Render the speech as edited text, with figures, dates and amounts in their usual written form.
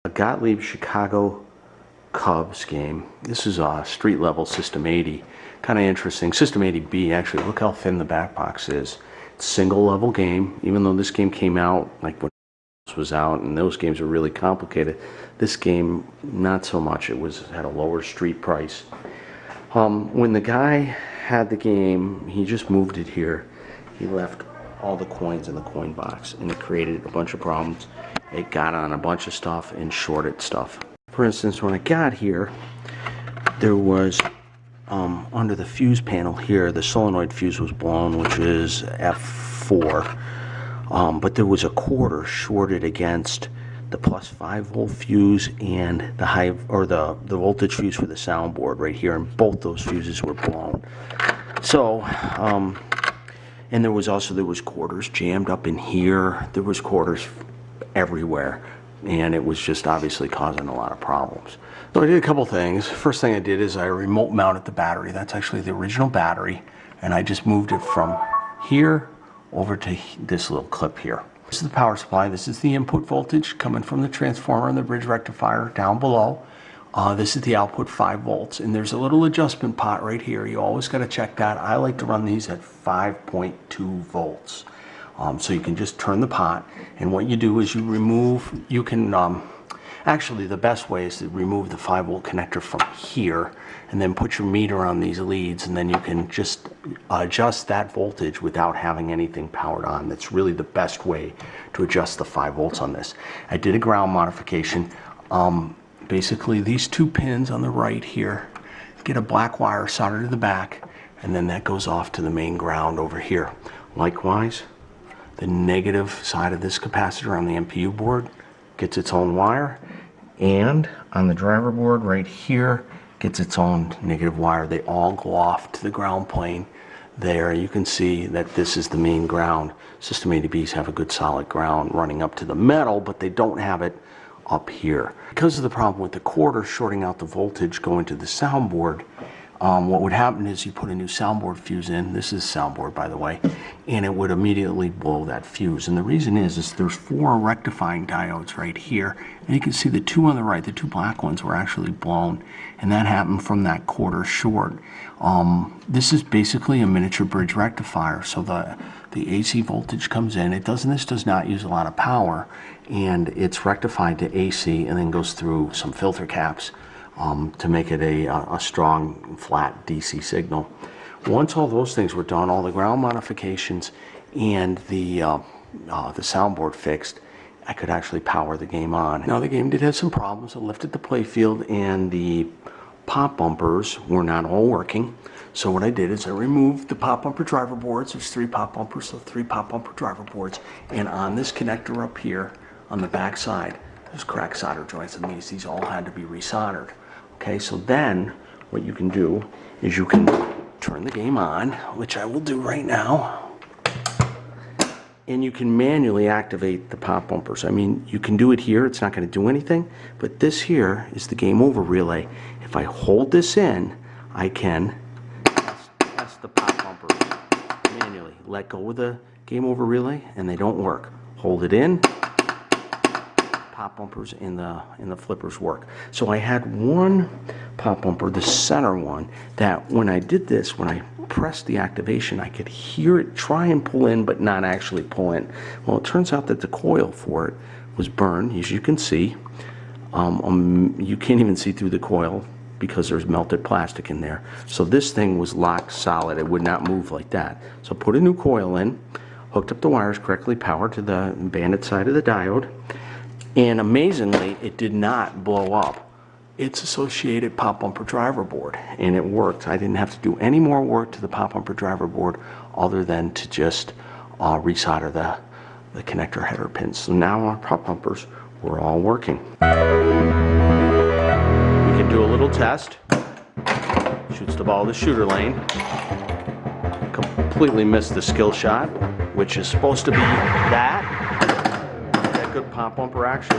A Gottlieb Chicago Cubs game. This is a street level System 80. Kind of interesting. System 80b, actually. Look how thin the back box is. It's a single level game. Even though this game came out like when it was out, and those games are really complicated. This game, not so much. It had a lower street price. When the guy had the game, he just moved it here. He left all the coins in the coin box, and it created a bunch of problems. It got on a bunch of stuff and shorted stuff. For instance, when I got here, there was under the fuse panel here, the solenoid fuse was blown, which is F4, but there was a quarter shorted against the plus 5 volt fuse and the voltage fuse for the soundboard right here, and both those fuses were blown. So and there was quarters jammed up in here. There was quarters everywhere, and it was just obviously causing a lot of problems. So I did a couple things. First thing I did is I remote mounted the battery. That's actually the original battery, and I just moved it from here over to this little clip here. This is the power supply. This is the input voltage coming from the transformer and the bridge rectifier down below. This is the output 5 volts, and there's a little adjustment pot right here. You always got to check that. I like to run these at 5.2 volts. So you can just turn the pot, and what you do is actually the best way is to remove the 5 volt connector from here and then put your meter on these leads, and then you can just adjust that voltage without having anything powered on. That's really the best way to adjust the 5 volts on this. I did a ground modification. Basically these 2 pins on the right here get a black wire soldered to the back, and then that goes off to the main ground over here. Likewise, the negative side of this capacitor on the MPU board gets its own wire, and on the driver board right here gets its own negative wire. They all go off to the ground plane there. You can see that this is the main ground. System 80Bs have a good solid ground running up to the metal, but they don't have it up here. Because of the problem with the quarter shorting out the voltage going to the soundboard, what would happen is you put a new soundboard fuse in. This is soundboard, by the way, and it would immediately blow that fuse. And the reason is there's 4 rectifying diodes right here, and you can see the 2 on the right, the 2 black ones, were actually blown, and that happened from that quarter short. This is basically a miniature bridge rectifier, so the AC voltage comes in. This does not use a lot of power, and it's rectified to AC and then goes through some filter caps to make it a strong, flat DC signal. Once all those things were done, all the ground modifications and the soundboard fixed, I could actually power the game on. Now the game did have some problems. It lifted the playfield, and the pop bumpers were not all working. So what I did is I removed the pop bumper driver boards. There's 3 pop bumpers, so 3 pop bumper driver boards. And on this connector up here on the back side, there's cracked solder joints in these. These all had to be resoldered. Okay, so then what you can do is you can turn the game on, which I will do right now, and you can manually activate the pop bumpers. I mean, you can do it here. It's not going to do anything, but this here is the game over relay. If I hold this in, I can test the pop bumpers manually. Let go of the game over relay, and they don't work. Hold it in. Pop bumpers in the flippers work. So I had one pop bumper, the center one, that when I did this, when I pressed the activation, I could hear it try and pull in but not actually pull in. Well, it turns out that the coil for it was burned, as you can see. You can't even see through the coil because there's melted plastic in there. So this thing was locked solid. It would not move like that. So put a new coil in, hooked up the wires correctly, powered to the banded side of the diode, and amazingly, it did not blow up its associated pop bumper driver board, and it worked. I didn't have to do any more work to the pop bumper driver board other than to just resolder the connector header pins. So now our pop bumpers were all working. We can do a little test. Shoots the ball to the shooter lane. Completely missed the skill shot, which is supposed to be that. Good pop bumper action.